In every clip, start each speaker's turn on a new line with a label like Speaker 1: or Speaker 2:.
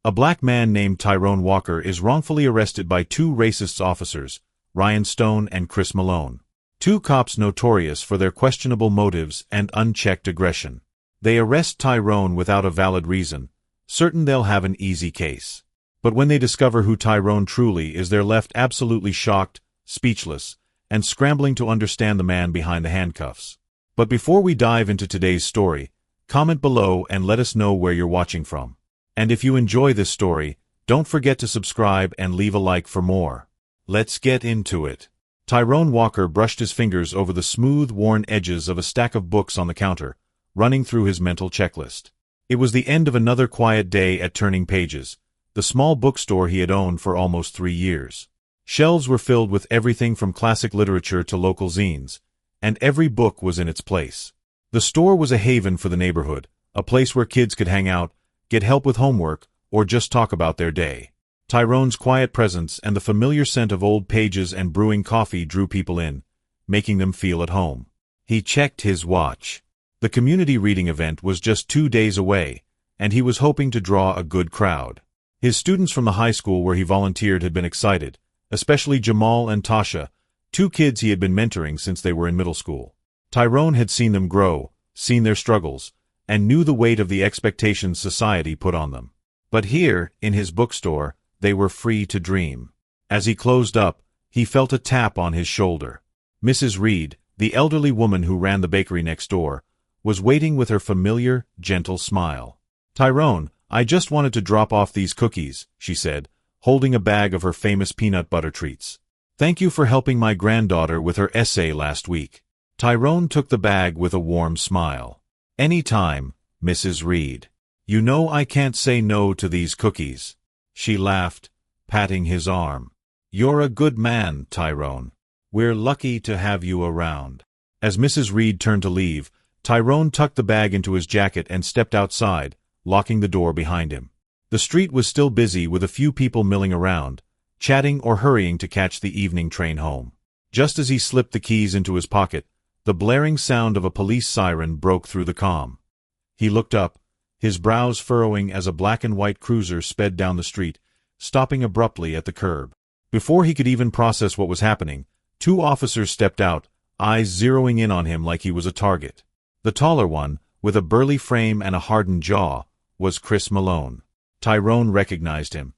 Speaker 1: A black man named Tyrone Walker is wrongfully arrested by two racist officers, Ryan Stone and Chris Malone. Two cops notorious for their questionable motives and unchecked aggression. They arrest Tyrone without a valid reason, certain they'll have an easy case. But when they discover who Tyrone truly is, they're left absolutely shocked, speechless, and scrambling to understand the man behind the handcuffs. But before we dive into today's story, comment below and let us know where you're watching from. And if you enjoy this story, don't forget to subscribe and leave a like for more. Let's get into it. Tyrone Walker brushed his fingers over the smooth, worn edges of a stack of books on the counter, running through his mental checklist. It was the end of another quiet day at Turning Pages, the small bookstore he had owned for almost 3 years. Shelves were filled with everything from classic literature to local zines, and every book was in its place. The store was a haven for the neighborhood, a place where kids could hang out, get help with homework, or just talk about their day. Tyrone's quiet presence and the familiar scent of old pages and brewing coffee drew people in, making them feel at home. He checked his watch. The community reading event was just 2 days away, and he was hoping to draw a good crowd. His students from the high school where he volunteered had been excited, especially Jamal and Tasha, two kids he had been mentoring since they were in middle school. Tyrone had seen them grow, seen their struggles, and knew the weight of the expectations society put on them. But here, in his bookstore, they were free to dream. As he closed up, he felt a tap on his shoulder. Mrs. Reed, the elderly woman who ran the bakery next door, was waiting with her familiar, gentle smile. "Tyrone, I just wanted to drop off these cookies," she said, holding a bag of her famous peanut butter treats. "Thank you for helping my granddaughter with her essay last week." Tyrone took the bag with a warm smile. "Any time, Mrs. Reed. You know I can't say no to these cookies." She laughed, patting his arm. "You're a good man, Tyrone. We're lucky to have you around." As Mrs. Reed turned to leave, Tyrone tucked the bag into his jacket and stepped outside, locking the door behind him. The street was still busy with a few people milling around, chatting or hurrying to catch the evening train home. Just as he slipped the keys into his pocket, the blaring sound of a police siren broke through the calm. He looked up, his brows furrowing as a black and white cruiser sped down the street, stopping abruptly at the curb. Before he could even process what was happening, two officers stepped out, eyes zeroing in on him like he was a target. The taller one, with a burly frame and a hardened jaw, was Chris Malone. Tyrone recognized him.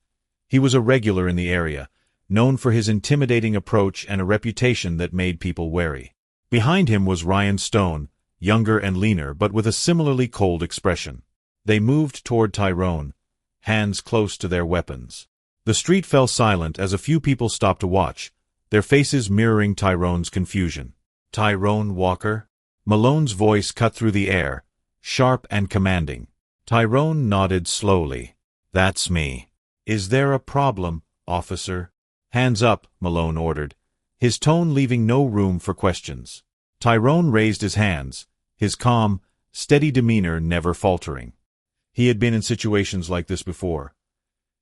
Speaker 1: He was a regular in the area, known for his intimidating approach and a reputation that made people wary. Behind him was Ryan Stone, younger and leaner but with a similarly cold expression. They moved toward Tyrone, hands close to their weapons. The street fell silent as a few people stopped to watch, their faces mirroring Tyrone's confusion. "Tyrone Walker?" Malone's voice cut through the air, sharp and commanding. Tyrone nodded slowly. "That's me." "Is there a problem, officer?" "Hands up," Malone ordered, his tone leaving no room for questions. Tyrone raised his hands, his calm, steady demeanor never faltering. He had been in situations like this before.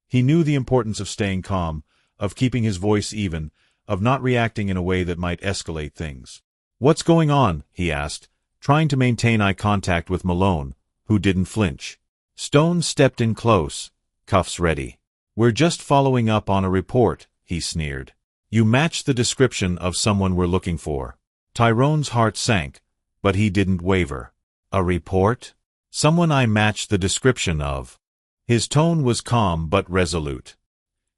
Speaker 1: He knew the importance of staying calm, of keeping his voice even, of not reacting in a way that might escalate things. "What's going on?" he asked, trying to maintain eye contact with Malone, who didn't flinch. Stone stepped in close, cuffs ready. "We're just following up on a report," he sneered. "You match the description of someone we're looking for." Tyrone's heart sank, but he didn't waver. "A report? Someone I match the description of." His tone was calm but resolute.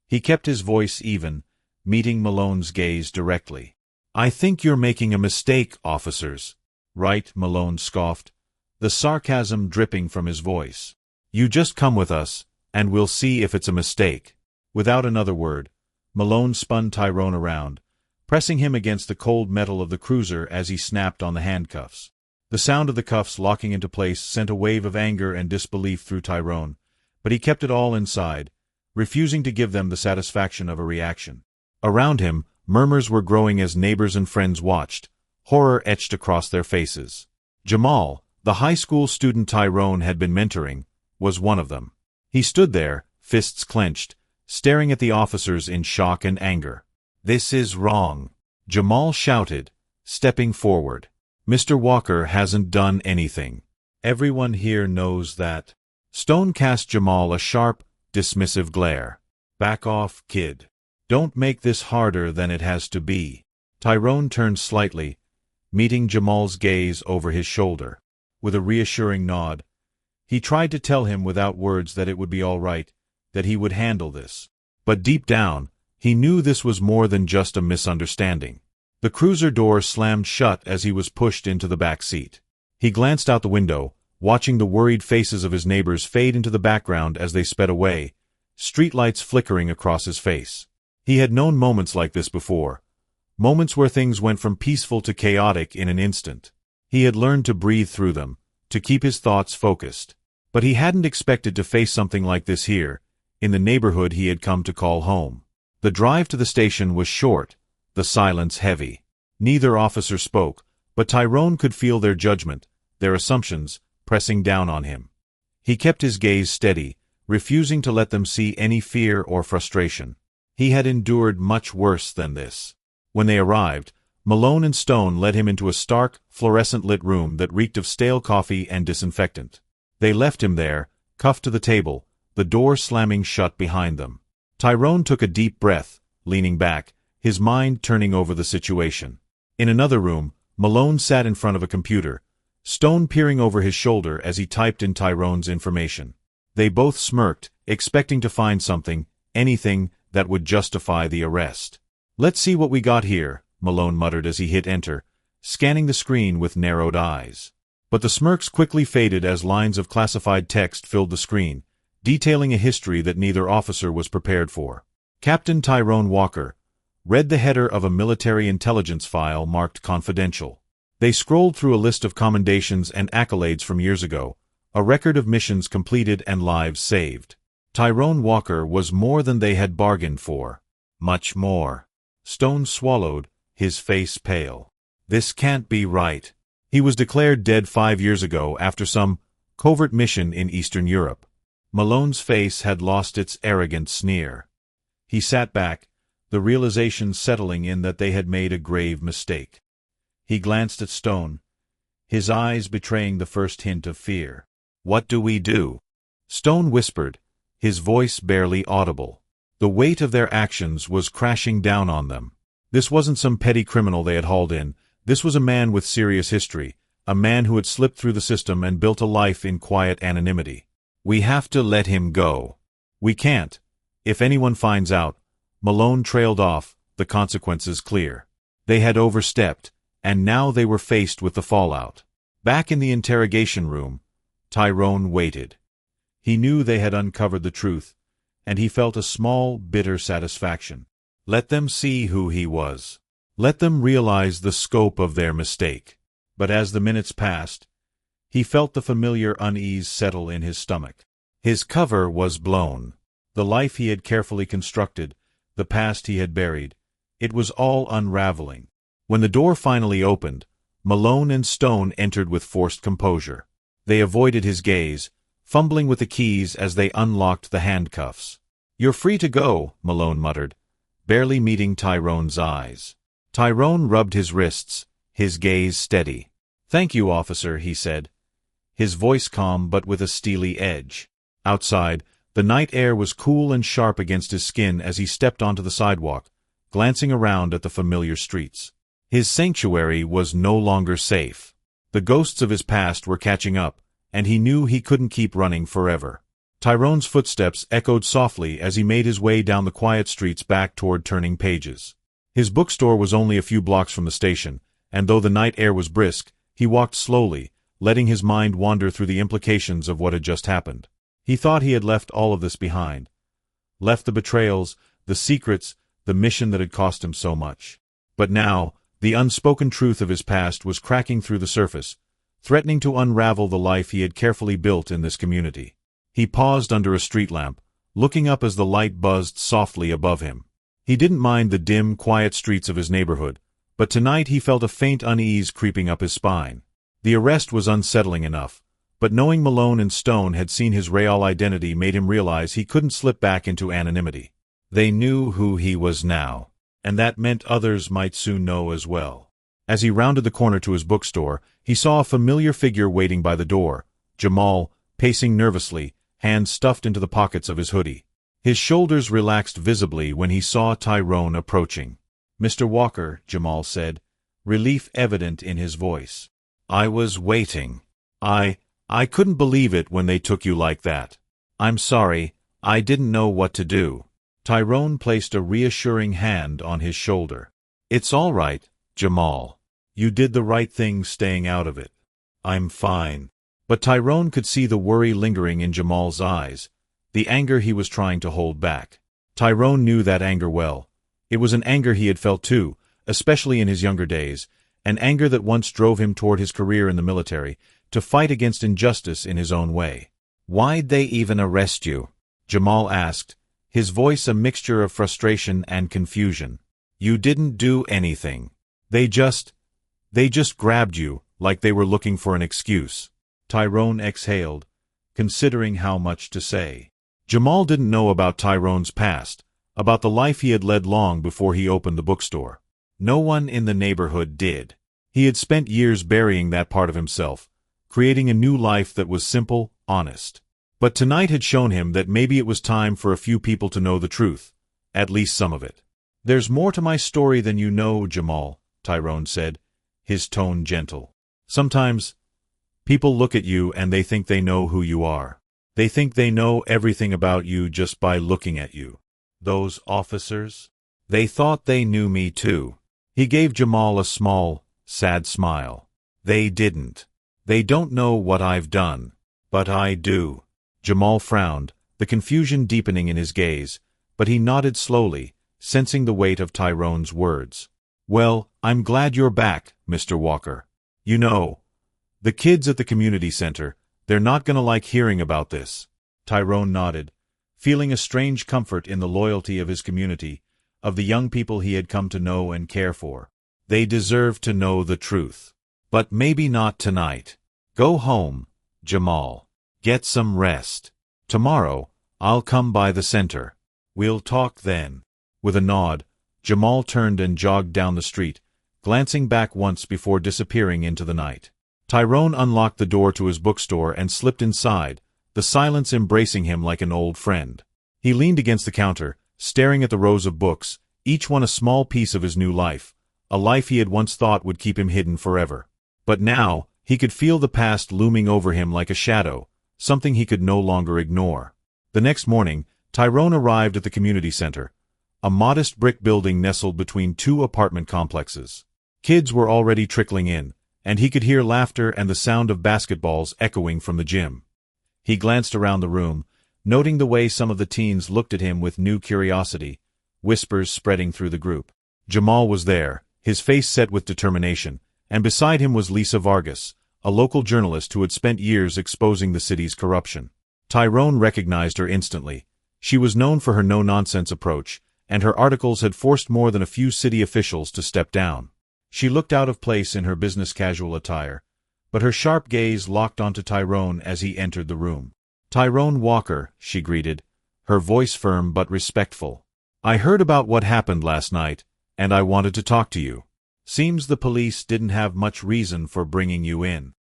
Speaker 1: He kept his voice even, meeting Malone's gaze directly. "I think you're making a mistake, officers." "Right," Malone scoffed, the sarcasm dripping from his voice. "You just come with us, and we'll see if it's a mistake." Without another word, Malone spun Tyrone around, pressing him against the cold metal of the cruiser as he snapped on the handcuffs. The sound of the cuffs locking into place sent a wave of anger and disbelief through Tyrone, but he kept it all inside, refusing to give them the satisfaction of a reaction. Around him, murmurs were growing as neighbors and friends watched, horror etched across their faces. Jamal, the high school student Tyrone had been mentoring, was one of them. He stood there, fists clenched, staring at the officers in shock and anger. "This is wrong," Jamal shouted, stepping forward. "Mr. Walker hasn't done anything. Everyone here knows that." Stone cast Jamal a sharp, dismissive glare. "Back off, kid. Don't make this harder than it has to be." Tyrone turned slightly, meeting Jamal's gaze over his shoulder. With a reassuring nod, he tried to tell him without words that it would be all right, that he would handle this. But deep down, he knew this was more than just a misunderstanding. The cruiser door slammed shut as he was pushed into the back seat. He glanced out the window, watching the worried faces of his neighbors fade into the background as they sped away, streetlights flickering across his face. He had known moments like this before, moments where things went from peaceful to chaotic in an instant. He had learned to breathe through them, to keep his thoughts focused. But he hadn't expected to face something like this here, in the neighborhood he had come to call home. The drive to the station was short, the silence heavy. Neither officer spoke, but Tyrone could feel their judgment, their assumptions, pressing down on him. He kept his gaze steady, refusing to let them see any fear or frustration. He had endured much worse than this. When they arrived, Malone and Stone led him into a stark, fluorescent-lit room that reeked of stale coffee and disinfectant. They left him there, cuffed to the table, the door slamming shut behind them. Tyrone took a deep breath, leaning back, his mind turning over the situation. In another room, Malone sat in front of a computer, Stone peering over his shoulder as he typed in Tyrone's information. They both smirked, expecting to find something, anything, that would justify the arrest. "Let's see what we got here," Malone muttered as he hit enter, scanning the screen with narrowed eyes. But the smirks quickly faded as lines of classified text filled the screen, detailing a history that neither officer was prepared for. Captain Tyrone Walker read the header of a military intelligence file marked confidential. They scrolled through a list of commendations and accolades from years ago, a record of missions completed and lives saved. Tyrone Walker was more than they had bargained for. Much more. Stone swallowed, his face pale. This can't be right. He was declared dead 5 years ago after some covert mission in Eastern Europe. Malone's face had lost its arrogant sneer. He sat back, the realization settling in that they had made a grave mistake. He glanced at Stone, his eyes betraying the first hint of fear. "What do we do?" Stone whispered, his voice barely audible. The weight of their actions was crashing down on them. This wasn't some petty criminal they had hauled in. This was a man with serious history, a man who had slipped through the system and built a life in quiet anonymity. "We have to let him go." "We can't. If anyone finds out," Malone trailed off, the consequences clear. They had overstepped, and now they were faced with the fallout. Back in the interrogation room, Tyrone waited. He knew they had uncovered the truth, and he felt a small, bitter satisfaction. Let them see who he was. Let them realize the scope of their mistake. But as the minutes passed, he felt the familiar unease settle in his stomach. His cover was blown. The life he had carefully constructed, the past he had buried, it was all unraveling. When the door finally opened, Malone and Stone entered with forced composure. They avoided his gaze, fumbling with the keys as they unlocked the handcuffs. "You're free to go," Malone muttered, barely meeting Tyrone's eyes. Tyrone rubbed his wrists, his gaze steady. "Thank you, officer," he said, his voice calm but with a steely edge. Outside, the night air was cool and sharp against his skin as he stepped onto the sidewalk, glancing around at the familiar streets. His sanctuary was no longer safe. The ghosts of his past were catching up, and he knew he couldn't keep running forever. Tyrone's footsteps echoed softly as he made his way down the quiet streets back toward Turning Pages. His bookstore was only a few blocks from the station, and though the night air was brisk, he walked slowly, letting his mind wander through the implications of what had just happened. He thought he had left all of this behind. Left the betrayals, the secrets, the mission that had cost him so much. But now, the unspoken truth of his past was cracking through the surface, threatening to unravel the life he had carefully built in this community. He paused under a street lamp, looking up as the light buzzed softly above him. He didn't mind the dim, quiet streets of his neighborhood, but tonight he felt a faint unease creeping up his spine. The arrest was unsettling enough, but knowing Malone and Stone had seen his real identity made him realize he couldn't slip back into anonymity. They knew who he was now, and that meant others might soon know as well. As he rounded the corner to his bookstore, he saw a familiar figure waiting by the door, Jamal, pacing nervously, hands stuffed into the pockets of his hoodie. His shoulders relaxed visibly when he saw Tyrone approaching. "Mr. Walker," Jamal said, relief evident in his voice. "I was waiting. I couldn't believe it when they took you like that. I'm sorry, I didn't know what to do." Tyrone placed a reassuring hand on his shoulder. "It's all right, Jamal. You did the right thing staying out of it. I'm fine." But Tyrone could see the worry lingering in Jamal's eyes, the anger he was trying to hold back. Tyrone knew that anger well. It was an anger he had felt too, especially in his younger days, an anger that once drove him toward his career in the military, to fight against injustice in his own way. "Why'd they even arrest you?" Jamal asked, his voice a mixture of frustration and confusion. "You didn't do anything. They just grabbed you, like they were looking for an excuse." Tyrone exhaled, considering how much to say. Jamal didn't know about Tyrone's past, about the life he had led long before he opened the bookstore. No one in the neighborhood did. He had spent years burying that part of himself, creating a new life that was simple, honest. But tonight had shown him that maybe it was time for a few people to know the truth, at least some of it. "There's more to my story than you know, Jamal," Tyrone said, his tone gentle. "Sometimes people look at you and they think they know who you are. They think they know everything about you just by looking at you. Those officers? They thought they knew me too." He gave Jamal a small, sad smile. "They didn't. They don't know what I've done. But I do." Jamal frowned, the confusion deepening in his gaze, but he nodded slowly, sensing the weight of Tyrone's words. "Well, I'm glad you're back, Mr. Walker. You know, the kids at the community center, they're not gonna like hearing about this." Tyrone nodded, feeling a strange comfort in the loyalty of his community, of the young people he had come to know and care for. They deserve to know the truth. But maybe not tonight. Go home, Jamal. Get some rest. Tomorrow, I'll come by the center. We'll talk then." With a nod, Jamal turned and jogged down the street, glancing back once before disappearing into the night. Tyrone unlocked the door to his bookstore and slipped inside, the silence embracing him like an old friend. He leaned against the counter, staring at the rows of books, each one a small piece of his new life, a life he had once thought would keep him hidden forever. But now, he could feel the past looming over him like a shadow, something he could no longer ignore. The next morning, Tyrone arrived at the community center, a modest brick building nestled between two apartment complexes. Kids were already trickling in, and he could hear laughter and the sound of basketballs echoing from the gym. He glanced around the room, noting the way some of the teens looked at him with new curiosity, whispers spreading through the group. Jamal was there, his face set with determination, and beside him was Lisa Vargas, a local journalist who had spent years exposing the city's corruption. Tyrone recognized her instantly. She was known for her no-nonsense approach, and her articles had forced more than a few city officials to step down. She looked out of place in her business-casual attire, but her sharp gaze locked onto Tyrone as he entered the room. "Tyrone Walker," she greeted, her voice firm but respectful. "I heard about what happened last night, and I wanted to talk to you. Seems the police didn't have much reason for bringing you in."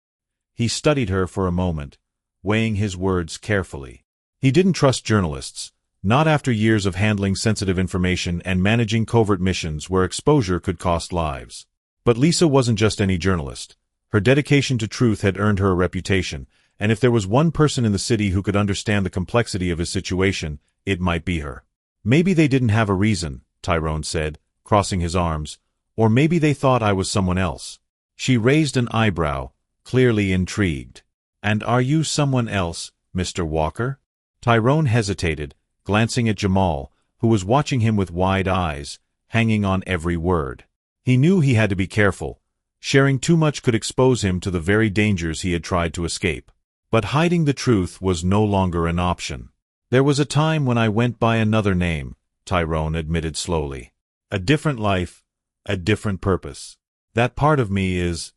Speaker 1: He studied her for a moment, weighing his words carefully. He didn't trust journalists, not after years of handling sensitive information and managing covert missions where exposure could cost lives. But Lisa wasn't just any journalist. Her dedication to truth had earned her a reputation, and if there was one person in the city who could understand the complexity of his situation, it might be her. "Maybe they didn't have a reason," Tyrone said, crossing his arms, "or maybe they thought I was someone else." She raised an eyebrow, clearly intrigued. "And are you someone else, Mr. Walker?" Tyrone hesitated, glancing at Jamal, who was watching him with wide eyes, hanging on every word. He knew he had to be careful. Sharing too much could expose him to the very dangers he had tried to escape. But hiding the truth was no longer an option. "There was a time when I went by another name," Tyrone admitted slowly. "A different life, a different purpose. That part of me is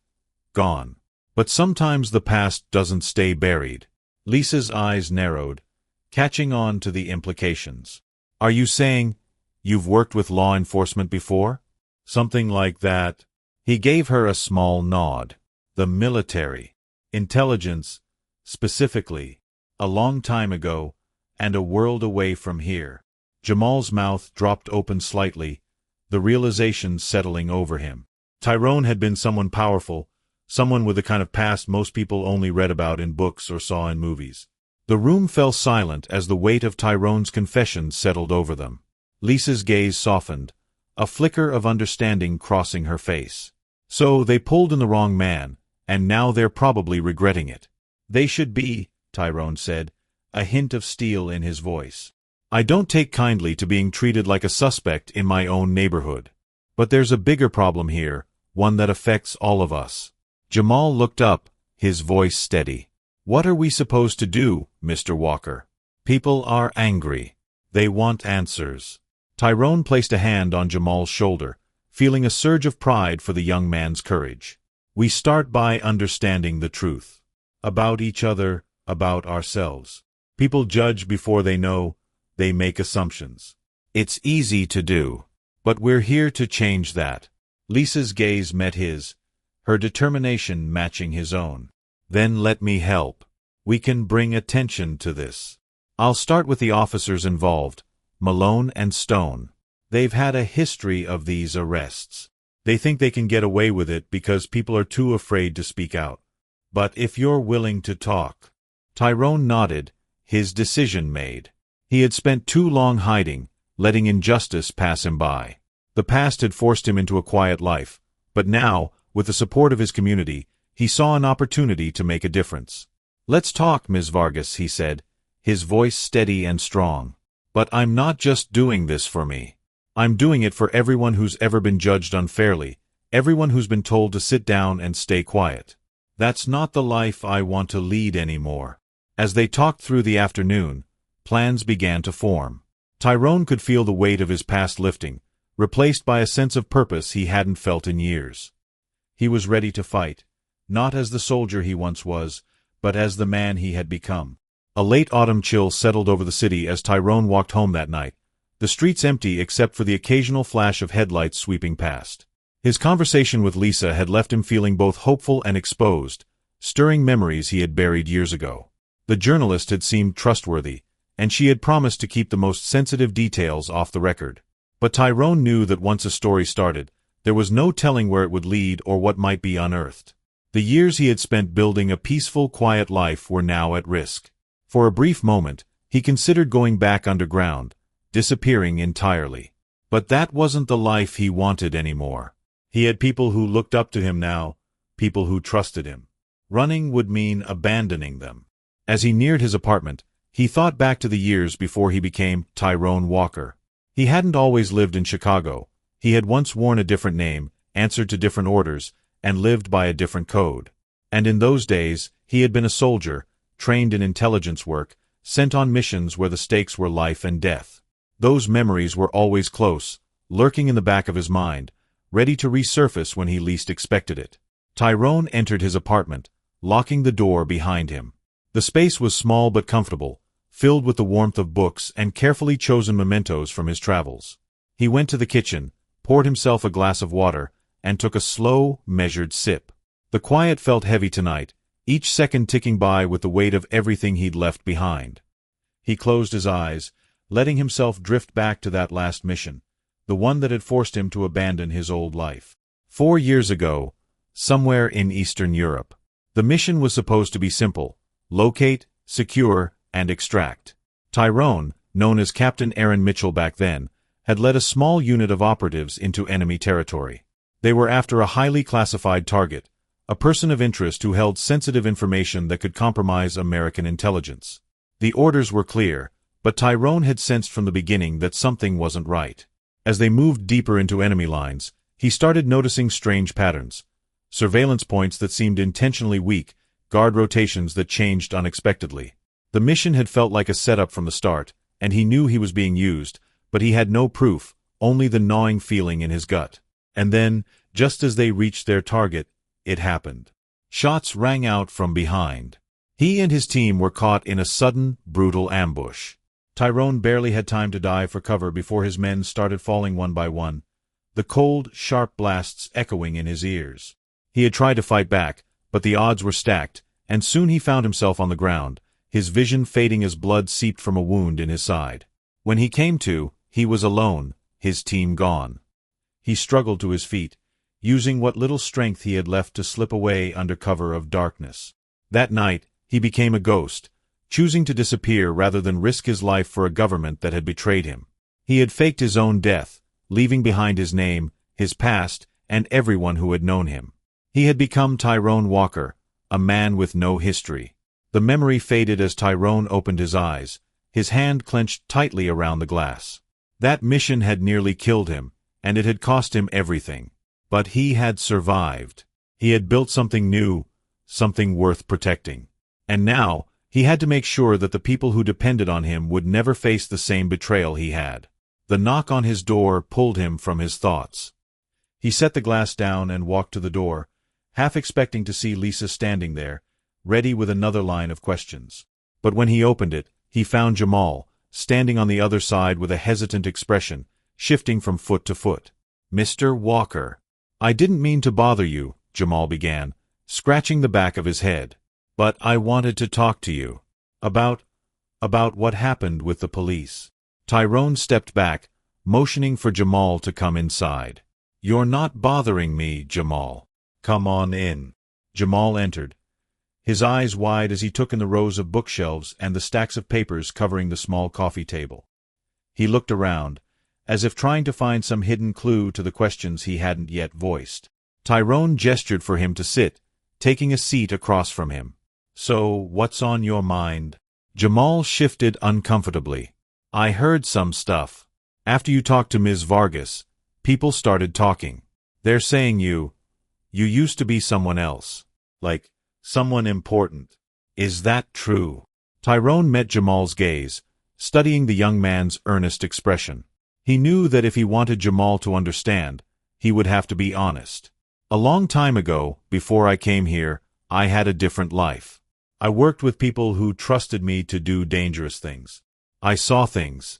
Speaker 1: gone. But sometimes the past doesn't stay buried." Lisa's eyes narrowed, catching on to the implications. "Are you saying you've worked with law enforcement before?" "Something like that." He gave her a small nod. "The military. Intelligence, specifically. A long time ago, and a world away from here. Jamal's mouth dropped open slightly, the realization settling over him. Tyrone had been someone powerful, someone with the kind of past most people only read about in books or saw in movies. The room fell silent as the weight of Tyrone's confession settled over them. Lisa's gaze softened, a flicker of understanding crossing her face. So they pulled in the wrong man, and now they're probably regretting it. They should be, Tyrone said, a hint of steel in his voice. I don't take kindly to being treated like a suspect in my own neighborhood. But there's a bigger problem here, one that affects all of us. Jamal looked up, his voice steady. What are we supposed to do, Mr. Walker? People are angry. They want answers. Tyrone placed a hand on Jamal's shoulder, feeling a surge of pride for the young man's courage. We start by understanding the truth. About each other, about ourselves. People judge before they know, they make assumptions. It's easy to do. But we're here to change that. Lisa's gaze met his, her determination matching his own. Then let me help. We can bring attention to this. I'll start with the officers involved, Malone and Stone. They've had a history of these arrests. They think they can get away with it because people are too afraid to speak out. But if you're willing to talk. Tyrone nodded, his decision made. He had spent too long hiding, letting injustice pass him by. The past had forced him into a quiet life, but now, with the support of his community, he saw an opportunity to make a difference. Let's talk, Ms. Vargas, he said, his voice steady and strong. But I'm not just doing this for me. I'm doing it for everyone who's ever been judged unfairly, everyone who's been told to sit down and stay quiet. That's not the life I want to lead anymore. As they talked through the afternoon, plans began to form. Tyrone could feel the weight of his past lifting, replaced by a sense of purpose he hadn't felt in years. He was ready to fight, not as the soldier he once was, but as the man he had become. A late autumn chill settled over the city as Tyrone walked home that night, the streets empty except for the occasional flash of headlights sweeping past. His conversation with Lisa had left him feeling both hopeful and exposed, stirring memories he had buried years ago. The journalist had seemed trustworthy, and she had promised to keep the most sensitive details off the record. But Tyrone knew that once a story started, there was no telling where it would lead or what might be unearthed. The years he had spent building a peaceful, quiet life were now at risk. For a brief moment, he considered going back underground, disappearing entirely. But that wasn't the life he wanted anymore. He had people who looked up to him now, people who trusted him. Running would mean abandoning them. As he neared his apartment, he thought back to the years before he became Tyrone Walker. He hadn't always lived in Chicago. He had once worn a different name, answered to different orders, and lived by a different code. And in those days, he had been a soldier, trained in intelligence work, sent on missions where the stakes were life and death. Those memories were always close, lurking in the back of his mind, ready to resurface when he least expected it. Tyrone entered his apartment, locking the door behind him. The space was small but comfortable, filled with the warmth of books and carefully chosen mementos from his travels. He went to the kitchen, poured himself a glass of water, and took a slow, measured sip. The quiet felt heavy tonight, each second ticking by with the weight of everything he'd left behind. He closed his eyes, letting himself drift back to that last mission, the one that had forced him to abandon his old life. 4 years ago, somewhere in Eastern Europe. The mission was supposed to be simple: locate, secure, and extract. Tyrone, known as Captain Aaron Mitchell back then, had led a small unit of operatives into enemy territory. They were after a highly classified target, a person of interest who held sensitive information that could compromise American intelligence. The orders were clear, but Tyrone had sensed from the beginning that something wasn't right. As they moved deeper into enemy lines, he started noticing strange patterns. Surveillance points that seemed intentionally weak, guard rotations that changed unexpectedly. The mission had felt like a setup from the start, and he knew he was being used, but he had no proof, only the gnawing feeling in his gut. And then, just as they reached their target, it happened. Shots rang out from behind. He and his team were caught in a sudden, brutal ambush. Tyrone barely had time to dive for cover before his men started falling one by one, the cold, sharp blasts echoing in his ears. He had tried to fight back, but the odds were stacked, and soon he found himself on the ground, his vision fading as blood seeped from a wound in his side. When he came to, he was alone, his team gone. He struggled to his feet, using what little strength he had left to slip away under cover of darkness. That night, he became a ghost, choosing to disappear rather than risk his life for a government that had betrayed him. He had faked his own death, leaving behind his name, his past, and everyone who had known him. He had become Tyrone Walker, a man with no history. The memory faded as Tyrone opened his eyes, his hand clenched tightly around the glass. That mission had nearly killed him, and it had cost him everything. But he had survived. He had built something new, something worth protecting. And now, he had to make sure that the people who depended on him would never face the same betrayal he had. The knock on his door pulled him from his thoughts. He set the glass down and walked to the door, half expecting to see Lisa standing there, ready with another line of questions. But when he opened it, he found Jamal, standing on the other side with a hesitant expression, shifting from foot to foot. "Mr. Walker, I didn't mean to bother you," Jamal began, scratching the back of his head. "But I wanted to talk to you. About what happened with the police." Tyrone stepped back, motioning for Jamal to come inside. "You're not bothering me, Jamal. Come on in." Jamal entered, his eyes wide as he took in the rows of bookshelves and the stacks of papers covering the small coffee table. He looked around, as if trying to find some hidden clue to the questions he hadn't yet voiced. Tyrone gestured for him to sit, taking a seat across from him. "So, what's on your mind?" Jamal shifted uncomfortably. "I heard some stuff. After you talked to Ms. Vargas, people started talking. They're saying you used to be someone else. Like, someone important. Is that true?" Tyrone met Jamal's gaze, studying the young man's earnest expression. He knew that if he wanted Jamal to understand, he would have to be honest. "A long time ago, before I came here, I had a different life. I worked with people who trusted me to do dangerous things. I saw things.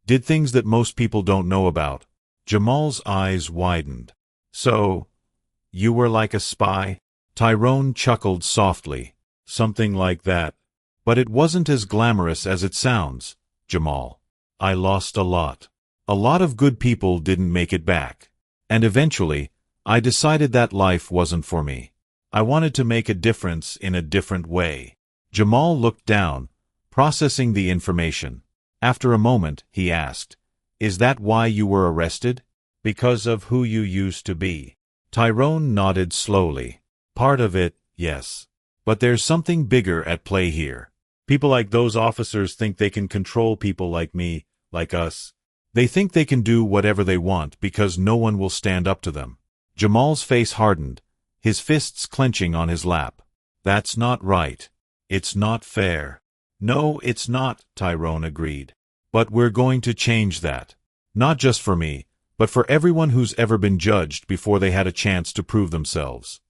Speaker 1: Did things that most people don't know about." Jamal's eyes widened. "So, you were like a spy?" Tyrone chuckled softly. "Something like that. But it wasn't as glamorous as it sounds, Jamal. I lost a lot. A lot of good people didn't make it back. And eventually, I decided that life wasn't for me. I wanted to make a difference in a different way." Jamal looked down, processing the information. After a moment, he asked, "Is that why you were arrested? Because of who you used to be?" Tyrone nodded slowly. "Part of it, yes. But there's something bigger at play here. People like those officers think they can control people like me, like us. They think they can do whatever they want because no one will stand up to them." Jamal's face hardened, his fists clenching on his lap. "That's not right. It's not fair." "No, it's not," Tyrone agreed. "But we're going to change that. Not just for me, but for everyone who's ever been judged before they had a chance to prove themselves."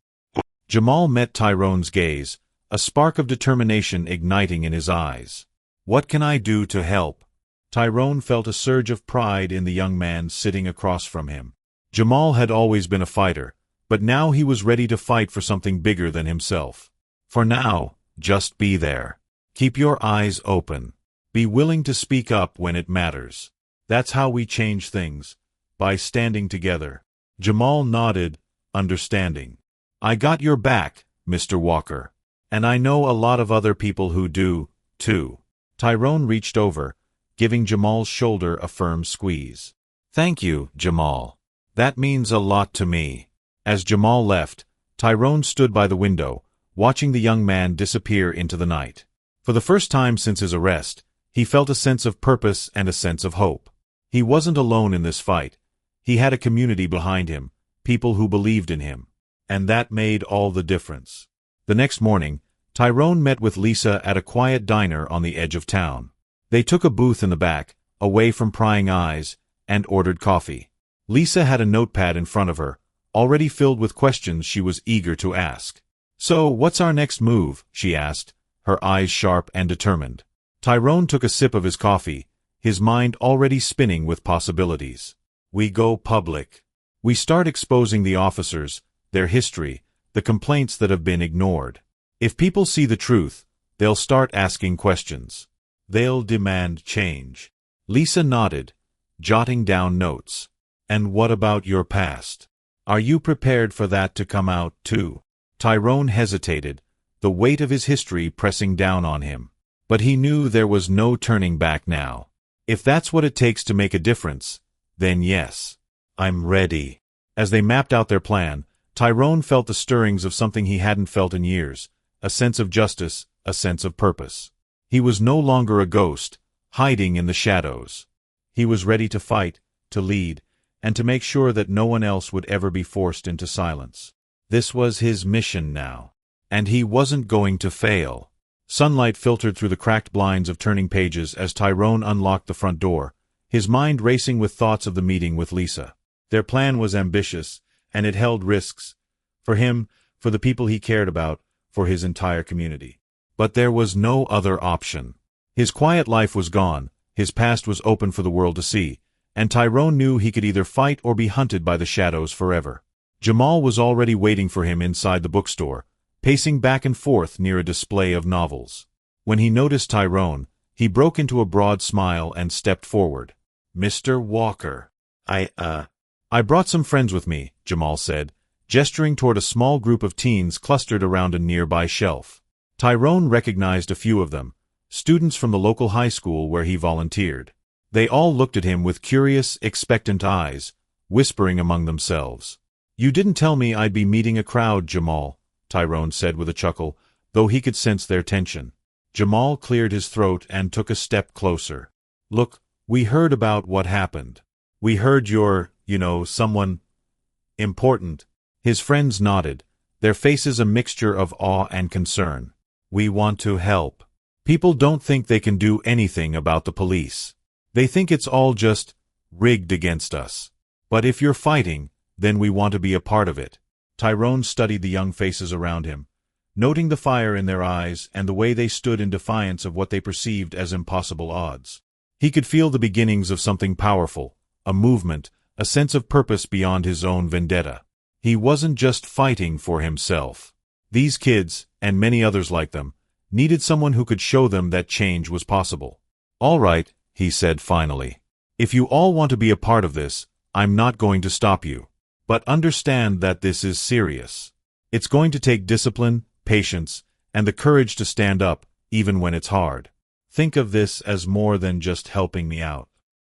Speaker 1: Jamal met Tyrone's gaze, a spark of determination igniting in his eyes. "What can I do to help?" Tyrone felt a surge of pride in the young man sitting across from him. Jamal had always been a fighter, but now he was ready to fight for something bigger than himself. "For now, just be there. Keep your eyes open. Be willing to speak up when it matters. That's how we change things, by standing together." Jamal nodded, understanding. "I got your back, Mr. Walker. And I know a lot of other people who do, too." Tyrone reached over, giving Jamal's shoulder a firm squeeze. "Thank you, Jamal. That means a lot to me." As Jamal left, Tyrone stood by the window, watching the young man disappear into the night. For the first time since his arrest, he felt a sense of purpose and a sense of hope. He wasn't alone in this fight. He had a community behind him, people who believed in him. And that made all the difference. The next morning, Tyrone met with Lisa at a quiet diner on the edge of town. They took a booth in the back, away from prying eyes, and ordered coffee. Lisa had a notepad in front of her, already filled with questions she was eager to ask. "So, what's our next move?" she asked, her eyes sharp and determined. Tyrone took a sip of his coffee, his mind already spinning with possibilities. "We go public. We start exposing the officers, their history, the complaints that have been ignored. If people see the truth, They'll start asking questions. They'll demand change. Lisa nodded, jotting down notes. And what about your past? Are you prepared for that to come out, too? Tyrone hesitated, the weight of his history pressing down on him. But he knew there was no turning back now. If that's what it takes to make a difference, then yes. I'm ready. As they mapped out their plan, Tyrone felt the stirrings of something he hadn't felt in years, a sense of justice, a sense of purpose. He was no longer a ghost, hiding in the shadows. He was ready to fight, to lead, and to make sure that no one else would ever be forced into silence. This was his mission now. And he wasn't going to fail. Sunlight filtered through the cracked blinds of turning pages as Tyrone unlocked the front door, his mind racing with thoughts of the meeting with Lisa. Their plan was ambitious, and it held risks. For him, for the people he cared about, for his entire community. But there was no other option. His quiet life was gone, his past was open for the world to see, and Tyrone knew he could either fight or be hunted by the shadows forever. Jamal was already waiting for him inside the bookstore, pacing back and forth near a display of novels. When he noticed Tyrone, he broke into a broad smile and stepped forward. Mr. Walker. I brought some friends with me, Jamal said, gesturing toward a small group of teens clustered around a nearby shelf. Tyrone recognized a few of them, students from the local high school where he volunteered. They all looked at him with curious, expectant eyes, whispering among themselves. You didn't tell me I'd be meeting a crowd, Jamal, Tyrone said with a chuckle, though he could sense their tension. Jamal cleared his throat and took a step closer. Look, we heard about what happened. We heard you're, someone important. His friends nodded, their faces a mixture of awe and concern. We want to help. People don't think they can do anything about the police. They think it's all just rigged against us. But if you're fighting, then we want to be a part of it. Tyrone studied the young faces around him, noting the fire in their eyes and the way they stood in defiance of what they perceived as impossible odds. He could feel the beginnings of something powerful, a movement, a sense of purpose beyond his own vendetta. He wasn't just fighting for himself. These kids, and many others like them, needed someone who could show them that change was possible. All right, he said finally. If you all want to be a part of this, I'm not going to stop you. But understand that this is serious. It's going to take discipline, patience, and the courage to stand up, even when it's hard. Think of this as more than just helping me out.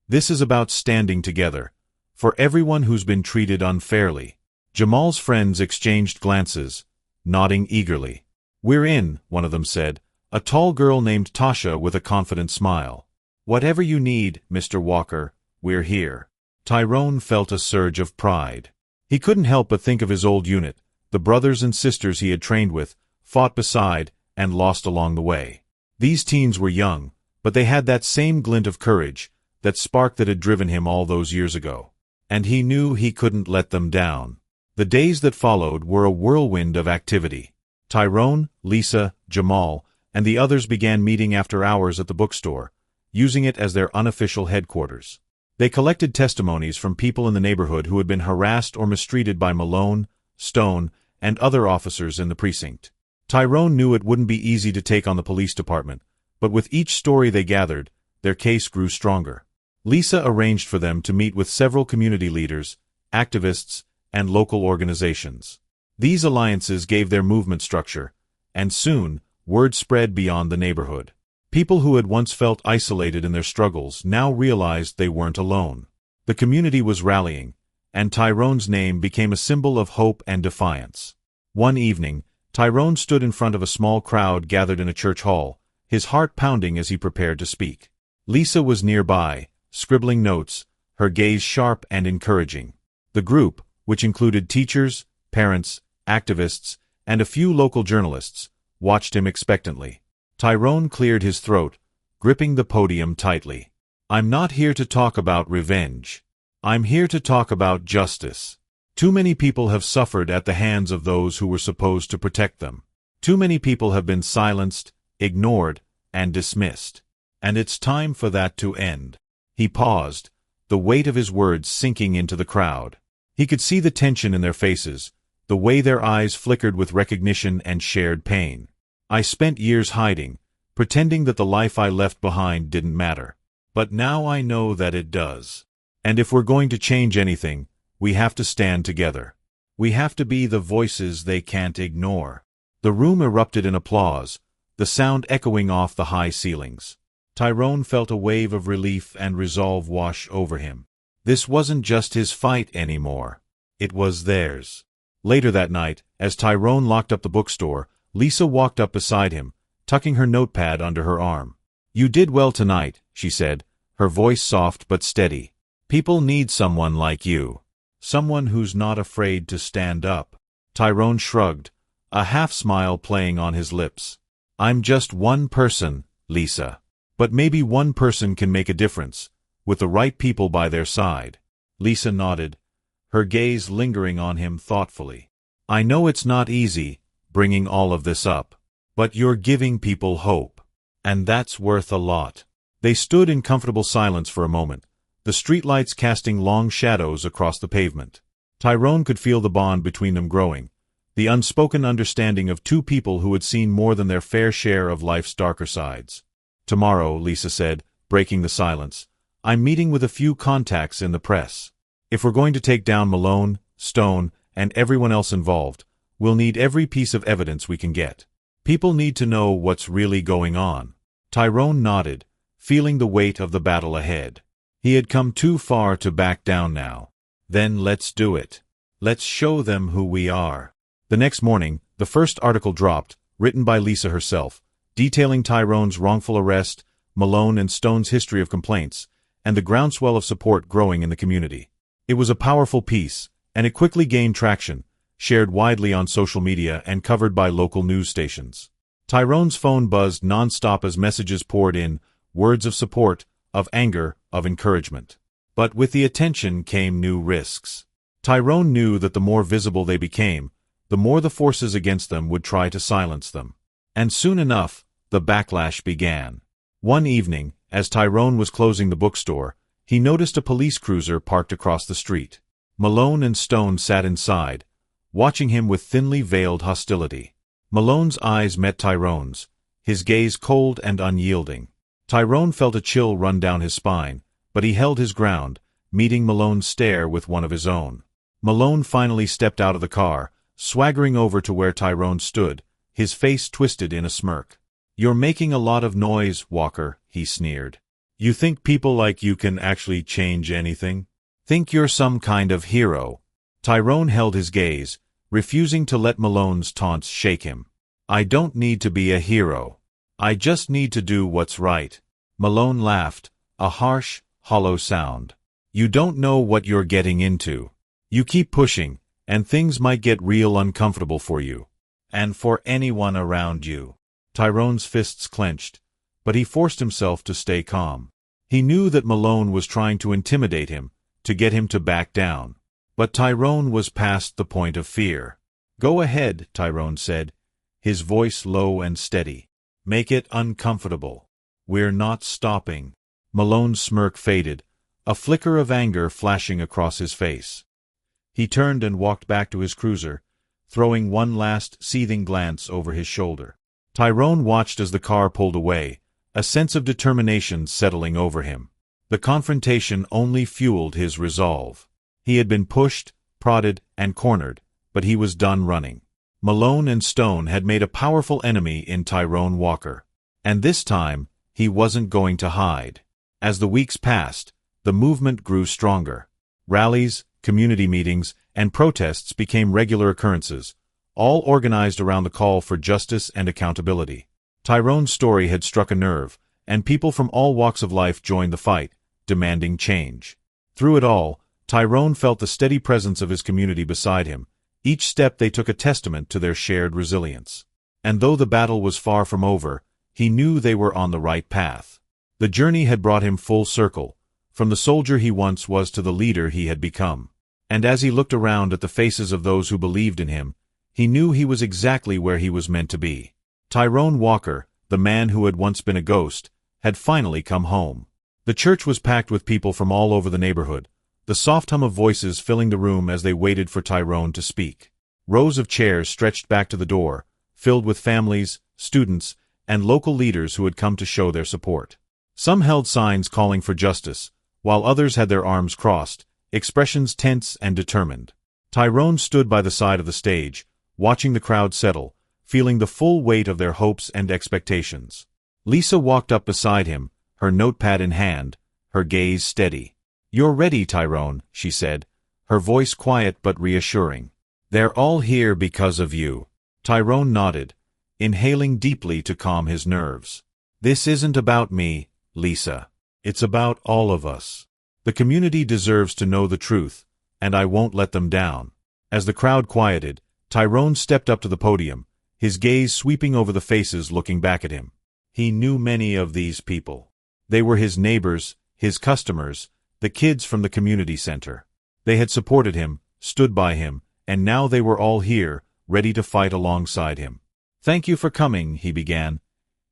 Speaker 1: This is about standing together, for everyone who's been treated unfairly. Jamal's friends exchanged glances, nodding eagerly. We're in, one of them said, a tall girl named Tasha with a confident smile. Whatever you need, Mr. Walker, we're here. Tyrone felt a surge of pride. He couldn't help but think of his old unit, the brothers and sisters he had trained with, fought beside, and lost along the way. These teens were young, but they had that same glint of courage, that spark that had driven him all those years ago. And he knew he couldn't let them down. The days that followed were a whirlwind of activity. Tyrone, Lisa, Jamal, and the others began meeting after hours at the bookstore, using it as their unofficial headquarters. They collected testimonies from people in the neighborhood who had been harassed or mistreated by Malone, Stone, and other officers in the precinct. Tyrone knew it wouldn't be easy to take on the police department, but with each story they gathered, their case grew stronger. Lisa arranged for them to meet with several community leaders, activists, and local organizations. These alliances gave their movement structure, and soon, word spread beyond the neighborhood. People who had once felt isolated in their struggles now realized they weren't alone. The community was rallying, and Tyrone's name became a symbol of hope and defiance. One evening, Tyrone stood in front of a small crowd gathered in a church hall, his heart pounding as he prepared to speak. Lisa was nearby, scribbling notes, her gaze sharp and encouraging. The group, which included teachers, parents, activists, and a few local journalists, watched him expectantly. Tyrone cleared his throat, gripping the podium tightly. I'm not here to talk about revenge. I'm here to talk about justice. Too many people have suffered at the hands of those who were supposed to protect them. Too many people have been silenced, ignored, and dismissed. And it's time for that to end. He paused, the weight of his words sinking into the crowd. He could see the tension in their faces, the way their eyes flickered with recognition and shared pain. I spent years hiding, pretending that the life I left behind didn't matter. But now I know that it does. And if we're going to change anything, we have to stand together. We have to be the voices they can't ignore." The room erupted in applause, the sound echoing off the high ceilings. Tyrone felt a wave of relief and resolve wash over him. This wasn't just his fight anymore. It was theirs. Later that night, as Tyrone locked up the bookstore, Lisa walked up beside him, tucking her notepad under her arm. "You did well tonight," she said, her voice soft but steady. "People need someone like you. Someone who's not afraid to stand up." Tyrone shrugged, a half-smile playing on his lips. "I'm just one person, Lisa. But maybe one person can make a difference, with the right people by their side." Lisa nodded, her gaze lingering on him thoughtfully. "I know it's not easy, bringing all of this up. But you're giving people hope. And that's worth a lot." They stood in comfortable silence for a moment, the streetlights casting long shadows across the pavement. Tyrone could feel the bond between them growing, the unspoken understanding of two people who had seen more than their fair share of life's darker sides. "Tomorrow," Lisa said, breaking the silence, "I'm meeting with a few contacts in the press. If we're going to take down Malone, Stone, and everyone else involved, we'll need every piece of evidence we can get. People need to know what's really going on." Tyrone nodded, feeling the weight of the battle ahead. He had come too far to back down now. "Then let's do it. Let's show them who we are." The next morning, the first article dropped, written by Lisa herself, detailing Tyrone's wrongful arrest, Malone and Stone's history of complaints, and the groundswell of support growing in the community. It was a powerful piece, and it quickly gained traction, shared widely on social media and covered by local news stations. Tyrone's phone buzzed non-stop as messages poured in, words of support, of anger, of encouragement. But with the attention came new risks. Tyrone knew that the more visible they became, the more the forces against them would try to silence them. And soon enough, the backlash began. One evening, as Tyrone was closing the bookstore, he noticed a police cruiser parked across the street. Malone and Stone sat inside, watching him with thinly veiled hostility. Malone's eyes met Tyrone's, his gaze cold and unyielding. Tyrone felt a chill run down his spine, but he held his ground, meeting Malone's stare with one of his own. Malone finally stepped out of the car, swaggering over to where Tyrone stood, his face twisted in a smirk. "You're making a lot of noise, Walker," he sneered. "You think people like you can actually change anything? Think you're some kind of hero?" Tyrone held his gaze, refusing to let Malone's taunts shake him. "I don't need to be a hero. I just need to do what's right." Malone laughed, a harsh, hollow sound. "You don't know what you're getting into. You keep pushing, and things might get real uncomfortable for you. And for anyone around you." Tyrone's fists clenched, but he forced himself to stay calm. He knew that Malone was trying to intimidate him, to get him to back down. But Tyrone was past the point of fear. "Go ahead," Tyrone said, his voice low and steady. "Make it uncomfortable. We're not stopping." Malone's smirk faded, a flicker of anger flashing across his face. He turned and walked back to his cruiser, throwing one last seething glance over his shoulder. Tyrone watched as the car pulled away, a sense of determination settling over him. The confrontation only fueled his resolve. He had been pushed, prodded, and cornered, but he was done running. Malone and Stone had made a powerful enemy in Tyrone Walker. And this time, he wasn't going to hide. As the weeks passed, the movement grew stronger. Rallies, community meetings, and protests became regular occurrences, all organized around the call for justice and accountability. Tyrone's story had struck a nerve, and people from all walks of life joined the fight, demanding change. Through it all, Tyrone felt the steady presence of his community beside him, each step they took a testament to their shared resilience. And though the battle was far from over, he knew they were on the right path. The journey had brought him full circle, from the soldier he once was to the leader he had become. And as he looked around at the faces of those who believed in him, he knew he was exactly where he was meant to be. Tyrone Walker, the man who had once been a ghost, had finally come home. The church was packed with people from all over the neighborhood, the soft hum of voices filling the room as they waited for Tyrone to speak. Rows of chairs stretched back to the door, filled with families, students, and local leaders who had come to show their support. Some held signs calling for justice, while others had their arms crossed, expressions tense and determined. Tyrone stood by the side of the stage, watching the crowd settle, feeling the full weight of their hopes and expectations. Lisa walked up beside him, her notepad in hand, her gaze steady. "You're ready, Tyrone," she said, her voice quiet but reassuring. "They're all here because of you." Tyrone nodded, inhaling deeply to calm his nerves. "This isn't about me, Lisa. It's about all of us. The community deserves to know the truth, and I won't let them down." As the crowd quieted, Tyrone stepped up to the podium, his gaze sweeping over the faces looking back at him. He knew many of these people. They were his neighbors, his customers, the kids from the community center. They had supported him, stood by him, and now they were all here, ready to fight alongside him. "Thank you for coming," he began,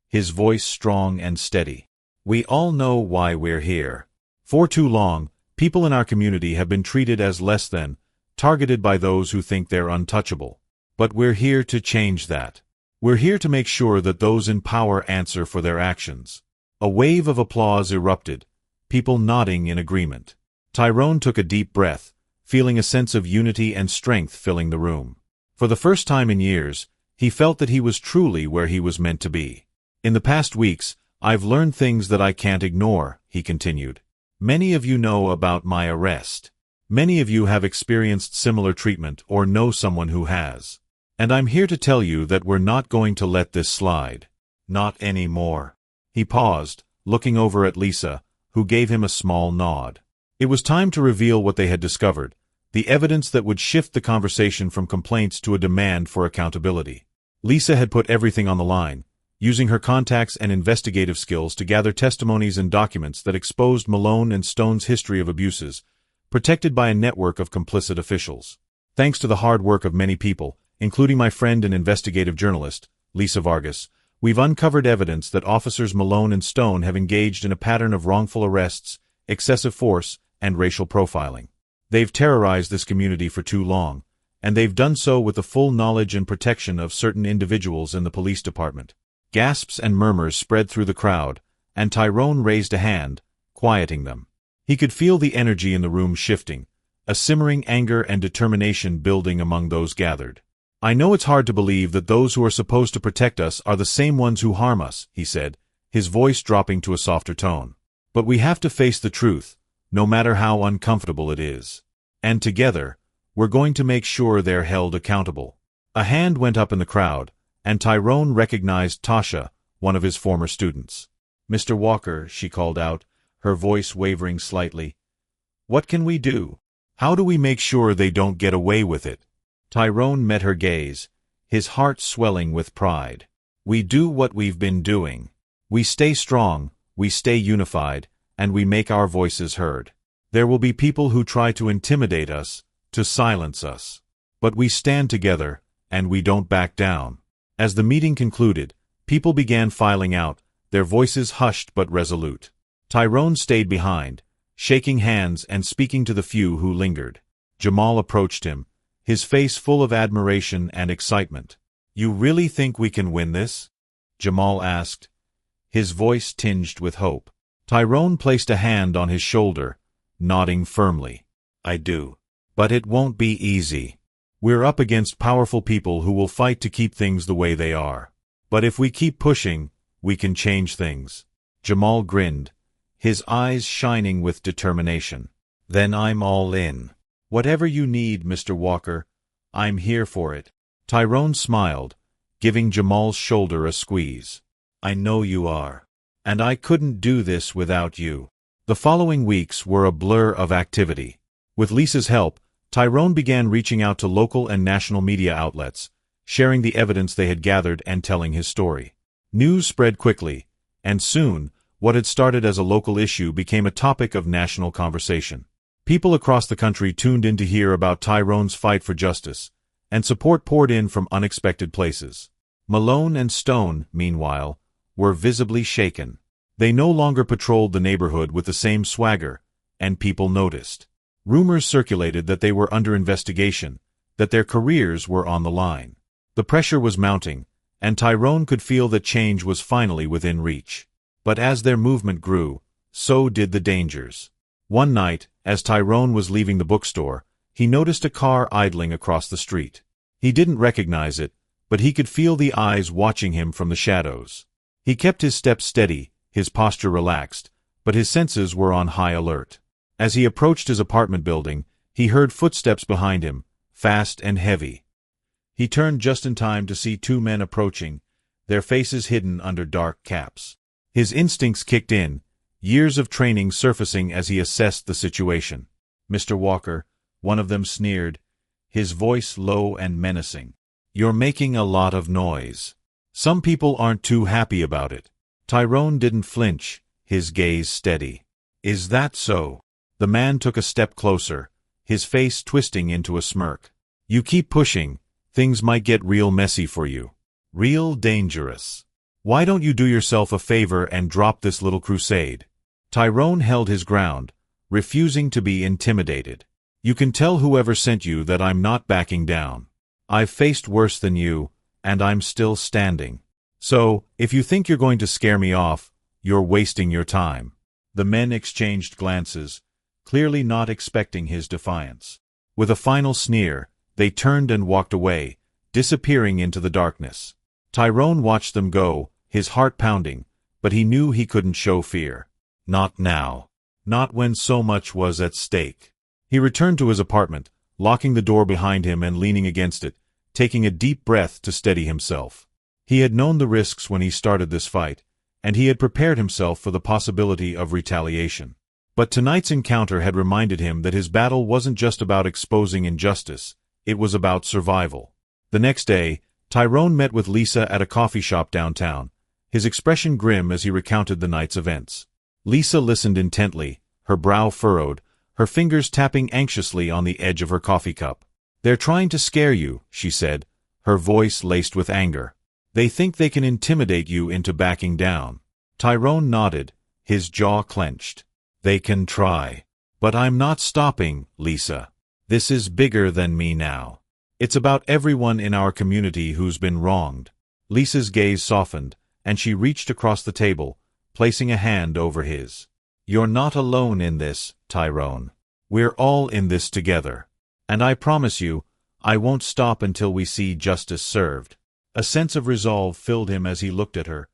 Speaker 1: his voice strong and steady. "We all know why we're here. For too long, people in our community have been treated as less than, targeted by those who think they're untouchable. But we're here to change that. We're here to make sure that those in power answer for their actions." A wave of applause erupted, people nodding in agreement. Tyrone took a deep breath, feeling a sense of unity and strength filling the room. For the first time in years, he felt that he was truly where he was meant to be. "In the past weeks, I've learned things that I can't ignore," he continued. "Many of you know about my arrest. Many of you have experienced similar treatment or know someone who has. And I'm here to tell you that we're not going to let this slide. Not anymore." He paused, looking over at Lisa, who gave him a small nod. It was time to reveal what they had discovered, the evidence that would shift the conversation from complaints to a demand for accountability. Lisa had put everything on the line, using her contacts and investigative skills to gather testimonies and documents that exposed Malone and Stone's history of abuses, protected by a network of complicit officials. Thanks to the hard work of many people, including my friend and investigative journalist, Lisa Vargas, we've uncovered evidence that officers Malone and Stone have engaged in a pattern of wrongful arrests, excessive force, and racial profiling. They've terrorized this community for too long, and they've done so with the full knowledge and protection of certain individuals in the police department. Gasps and murmurs spread through the crowd, and Tyrone raised a hand, quieting them. He could feel the energy in the room shifting, a simmering anger and determination building among those gathered. "I know it's hard to believe that those who are supposed to protect us are the same ones who harm us," he said, his voice dropping to a softer tone. "But we have to face the truth, no matter how uncomfortable it is. And together, we're going to make sure they're held accountable." A hand went up in the crowd, and Tyrone recognized Tasha, one of his former students. "Mr. Walker," she called out, her voice wavering slightly. "What can we do? How do we make sure they don't get away with it?" Tyrone met her gaze, his heart swelling with pride. "We do what we've been doing. We stay strong, we stay unified, and we make our voices heard. There will be people who try to intimidate us, to silence us. But we stand together, and we don't back down." As the meeting concluded, people began filing out, their voices hushed but resolute. Tyrone stayed behind, shaking hands and speaking to the few who lingered. Jamal approached him, his face full of admiration and excitement. "You really think we can win this?" Jamal asked, his voice tinged with hope. Tyrone placed a hand on his shoulder, nodding firmly. "I do. But it won't be easy. We're up against powerful people who will fight to keep things the way they are. But if we keep pushing, we can change things." Jamal grinned, his eyes shining with determination. "Then I'm all in. Whatever you need, Mr. Walker, I'm here for it." Tyrone smiled, giving Jamal's shoulder a squeeze. "I know you are. And I couldn't do this without you." The following weeks were a blur of activity. With Lisa's help, Tyrone began reaching out to local and national media outlets, sharing the evidence they had gathered and telling his story. News spread quickly, and soon, what had started as a local issue became a topic of national conversation. People across the country tuned in to hear about Tyrone's fight for justice, and support poured in from unexpected places. Malone and Stone, meanwhile, were visibly shaken. They no longer patrolled the neighborhood with the same swagger, and people noticed. Rumors circulated that they were under investigation, that their careers were on the line. The pressure was mounting, and Tyrone could feel that change was finally within reach. But as their movement grew, so did the dangers. One night, as Tyrone was leaving the bookstore, he noticed a car idling across the street. He didn't recognize it, but he could feel the eyes watching him from the shadows. He kept his steps steady, his posture relaxed, but his senses were on high alert. As he approached his apartment building, he heard footsteps behind him, fast and heavy. He turned just in time to see two men approaching, their faces hidden under dark caps. His instincts kicked in, years of training surfacing as he assessed the situation. "Mr. Walker," one of them sneered, his voice low and menacing. "You're making a lot of noise. Some people aren't too happy about it." Tyrone didn't flinch, his gaze steady. "Is that so?" The man took a step closer, his face twisting into a smirk. "You keep pushing, things might get real messy for you. Real dangerous. Why don't you do yourself a favor and drop this little crusade?" Tyrone held his ground, refusing to be intimidated. "You can tell whoever sent you that I'm not backing down. I've faced worse than you, and I'm still standing. So, if you think you're going to scare me off, you're wasting your time." The men exchanged glances, clearly not expecting his defiance. With a final sneer, they turned and walked away, disappearing into the darkness. Tyrone watched them go, his heart pounding, but he knew he couldn't show fear. Not now. Not when so much was at stake. He returned to his apartment, locking the door behind him and leaning against it, taking a deep breath to steady himself. He had known the risks when he started this fight, and he had prepared himself for the possibility of retaliation. But tonight's encounter had reminded him that his battle wasn't just about exposing injustice, it was about survival. The next day, Tyrone met with Lisa at a coffee shop downtown, his expression grim as he recounted the night's events. Lisa listened intently, her brow furrowed, her fingers tapping anxiously on the edge of her coffee cup. "They're trying to scare you," she said, her voice laced with anger. "They think they can intimidate you into backing down." Tyrone nodded, his jaw clenched. "They can try. But I'm not stopping, Lisa. This is bigger than me now. It's about everyone in our community who's been wronged." Lisa's gaze softened, and she reached across the table, placing a hand over his. "You're not alone in this, Tyrone. We're all in this together. And I promise you, I won't stop until we see justice served." A sense of resolve filled him as he looked at her,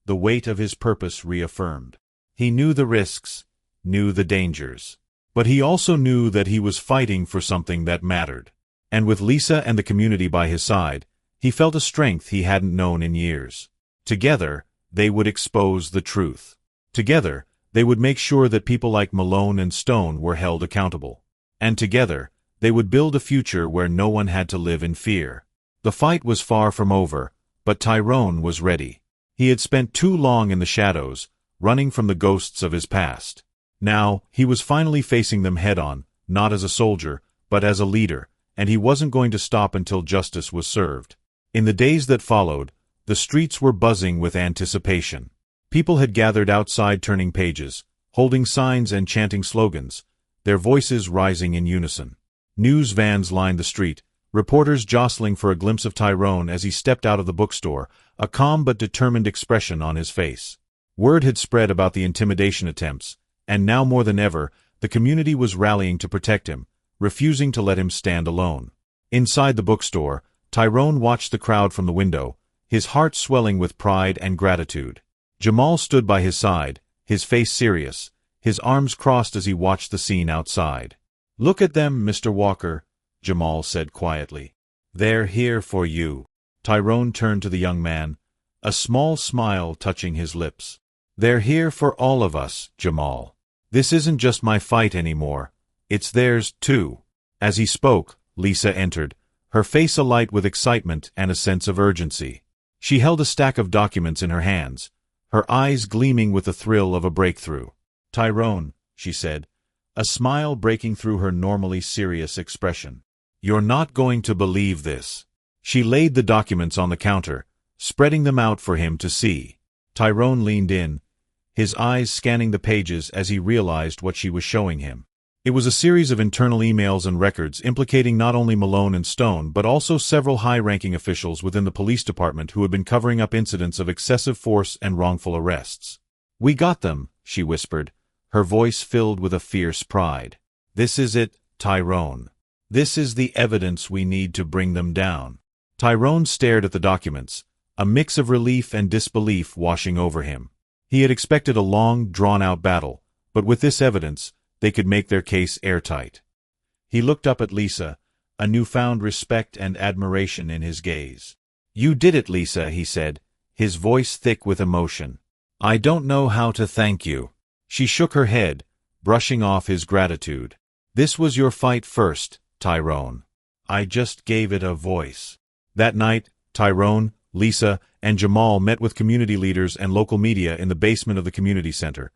Speaker 1: the weight of his purpose reaffirmed. He knew the risks, knew the dangers. But he also knew that he was fighting for something that mattered. And with Lisa and the community by his side, he felt a strength he hadn't known in years. Together, they would expose the truth. Together, they would make sure that people like Malone and Stone were held accountable. And together, they would build a future where no one had to live in fear. The fight was far from over, but Tyrone was ready. He had spent too long in the shadows, running from the ghosts of his past. Now, he was finally facing them head-on, not as a soldier, but as a leader, and he wasn't going to stop until justice was served. In the days that followed, the streets were buzzing with anticipation. People had gathered outside turning pages, holding signs and chanting slogans, their voices rising in unison. News vans lined the street, reporters jostling for a glimpse of Tyrone as he stepped out of the bookstore, a calm but determined expression on his face. Word had spread about the intimidation attempts, and now more than ever, the community was rallying to protect him, refusing to let him stand alone. Inside the bookstore, Tyrone watched the crowd from the window, his heart swelling with pride and gratitude. Jamal stood by his side, his face serious, his arms crossed as he watched the scene outside. "Look at them, Mr. Walker," Jamal said quietly. "They're here for you." Tyrone turned to the young man, a small smile touching his lips. "They're here for all of us, Jamal. This isn't just my fight anymore. It's theirs, too." As he spoke, Lisa entered, her face alight with excitement and a sense of urgency. She held a stack of documents in her hands, her eyes gleaming with the thrill of a breakthrough. "Tyrone," she said, a smile breaking through her normally serious expression. "You're not going to believe this." She laid the documents on the counter, spreading them out for him to see. Tyrone leaned in, his eyes scanning the pages as he realized what she was showing him. It was a series of internal emails and records implicating not only Malone and Stone but also several high-ranking officials within the police department who had been covering up incidents of excessive force and wrongful arrests. "We got them," she whispered, her voice filled with a fierce pride. "This is it, Tyrone. This is the evidence we need to bring them down." Tyrone stared at the documents, a mix of relief and disbelief washing over him. He had expected a long, drawn-out battle, but with this evidence, they could make their case airtight. He looked up at Lisa, a newfound respect and admiration in his gaze. "You did it, Lisa," he said, his voice thick with emotion. "I don't know how to thank you." She shook her head, brushing off his gratitude. "This was your fight first, Tyrone. I just gave it a voice." That night, Tyrone, Lisa, and Jamal met with community leaders and local media in the basement of the community center,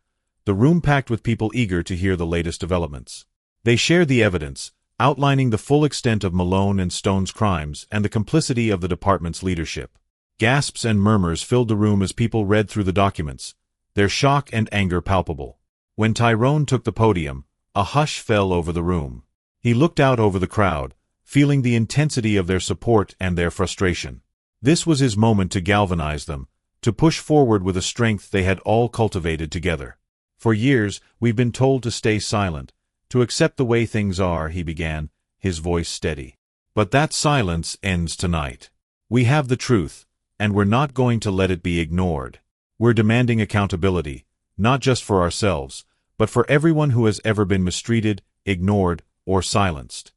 Speaker 1: the room packed with people eager to hear the latest developments. They shared the evidence, outlining the full extent of Malone and Stone's crimes and the complicity of the department's leadership. Gasps and murmurs filled the room as people read through the documents, their shock and anger palpable. When Tyrone took the podium, a hush fell over the room. He looked out over the crowd, feeling the intensity of their support and their frustration. This was his moment to galvanize them, to push forward with a strength they had all cultivated together. "For years, we've been told to stay silent, to accept the way things are," he began, his voice steady. "But that silence ends tonight. We have the truth, and we're not going to let it be ignored. We're demanding accountability, not just for ourselves, but for everyone who has ever been mistreated, ignored, or silenced."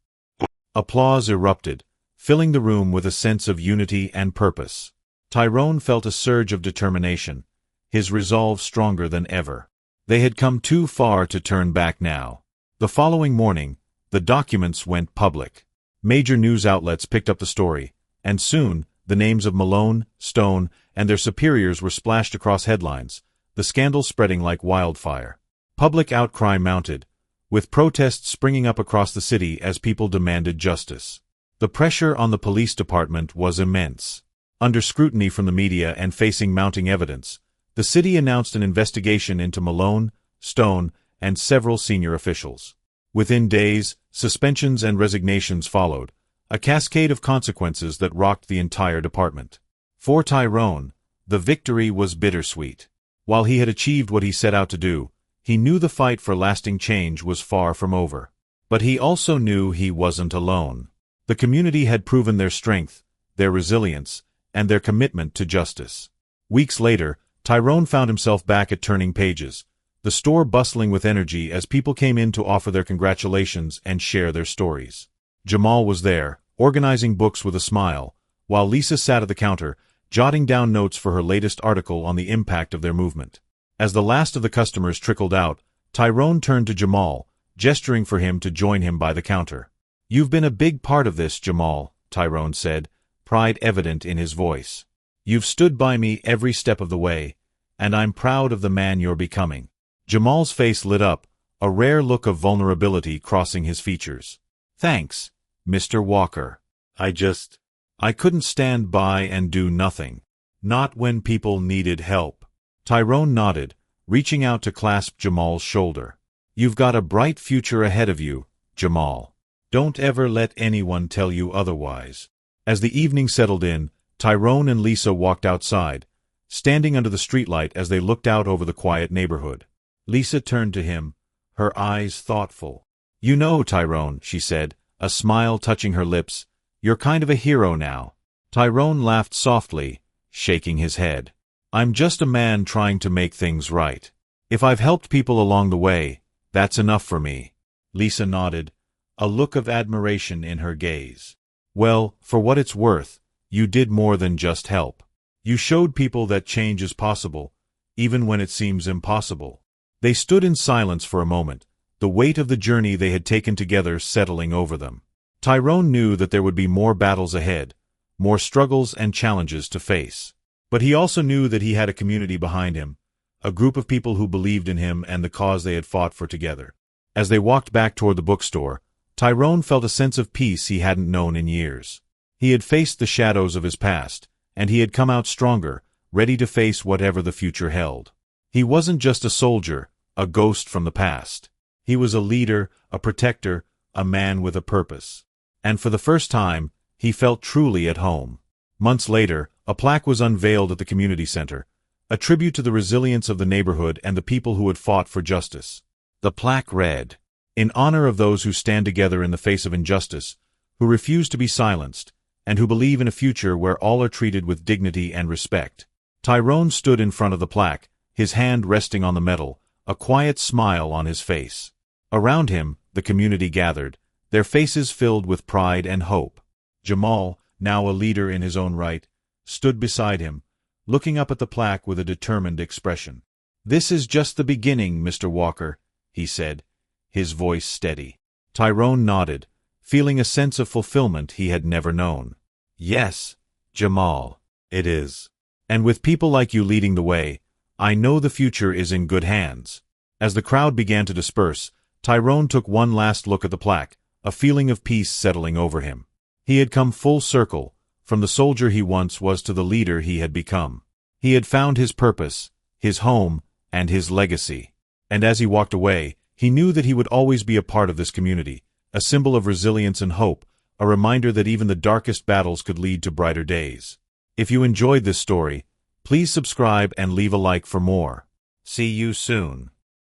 Speaker 1: Applause erupted, filling the room with a sense of unity and purpose. Tyrone felt a surge of determination, his resolve stronger than ever. They had come too far to turn back now. The following morning, the documents went public. Major news outlets picked up the story, and soon, the names of Malone, Stone, and their superiors were splashed across headlines, the scandal spreading like wildfire. Public outcry mounted, with protests springing up across the city as people demanded justice. The pressure on the police department was immense. Under scrutiny from the media and facing mounting evidence, the city announced an investigation into Malone, Stone, and several senior officials. Within days, suspensions and resignations followed, a cascade of consequences that rocked the entire department. For Tyrone, the victory was bittersweet. While he had achieved what he set out to do, he knew the fight for lasting change was far from over. But he also knew he wasn't alone. The community had proven their strength, their resilience, and their commitment to justice. Weeks later, Tyrone found himself back at Turning Pages, the store bustling with energy as people came in to offer their congratulations and share their stories. Jamal was there, organizing books with a smile, while Lisa sat at the counter, jotting down notes for her latest article on the impact of their movement. As the last of the customers trickled out, Tyrone turned to Jamal, gesturing for him to join him by the counter. "You've been a big part of this, Jamal," Tyrone said, pride evident in his voice. "You've stood by me every step of the way, and I'm proud of the man you're becoming." Jamal's face lit up, a rare look of vulnerability crossing his features. "Thanks, Mr. Walker. I couldn't stand by and do nothing. Not when people needed help." Tyrone nodded, reaching out to clasp Jamal's shoulder. "You've got a bright future ahead of you, Jamal. Don't ever let anyone tell you otherwise." As the evening settled in, Tyrone and Lisa walked outside, standing under the streetlight as they looked out over the quiet neighborhood. Lisa turned to him, her eyes thoughtful. "You know, Tyrone," she said, a smile touching her lips, "you're kind of a hero now." Tyrone laughed softly, shaking his head. "I'm just a man trying to make things right. If I've helped people along the way, that's enough for me." Lisa nodded, a look of admiration in her gaze. "Well, for what it's worth, you did more than just help. You showed people that change is possible, even when it seems impossible." They stood in silence for a moment, the weight of the journey they had taken together settling over them. Tyrone knew that there would be more battles ahead, more struggles and challenges to face. But he also knew that he had a community behind him, a group of people who believed in him and the cause they had fought for together. As they walked back toward the bookstore, Tyrone felt a sense of peace he hadn't known in years. He had faced the shadows of his past, and he had come out stronger, ready to face whatever the future held. He wasn't just a soldier, a ghost from the past. He was a leader, a protector, a man with a purpose. And for the first time, he felt truly at home. Months later, a plaque was unveiled at the community center, a tribute to the resilience of the neighborhood and the people who had fought for justice. The plaque read, "In honor of those who stand together in the face of injustice, who refuse to be silenced, and who believe in a future where all are treated with dignity and respect." Tyrone stood in front of the plaque, his hand resting on the metal, a quiet smile on his face. Around him, the community gathered, their faces filled with pride and hope. Jamal, now a leader in his own right, stood beside him, looking up at the plaque with a determined expression. "This is just the beginning, Mr. Walker," he said, his voice steady. Tyrone nodded, feeling a sense of fulfillment he had never known. "Yes, Jamal, it is. And with people like you leading the way, I know the future is in good hands." As the crowd began to disperse, Tyrone took one last look at the plaque, a feeling of peace settling over him. He had come full circle, from the soldier he once was to the leader he had become. He had found his purpose, his home, and his legacy. And as he walked away, he knew that he would always be a part of this community, a symbol of resilience and hope, a reminder that even the darkest battles could lead to brighter days. If you enjoyed this story, please subscribe and leave a like for more. See you soon.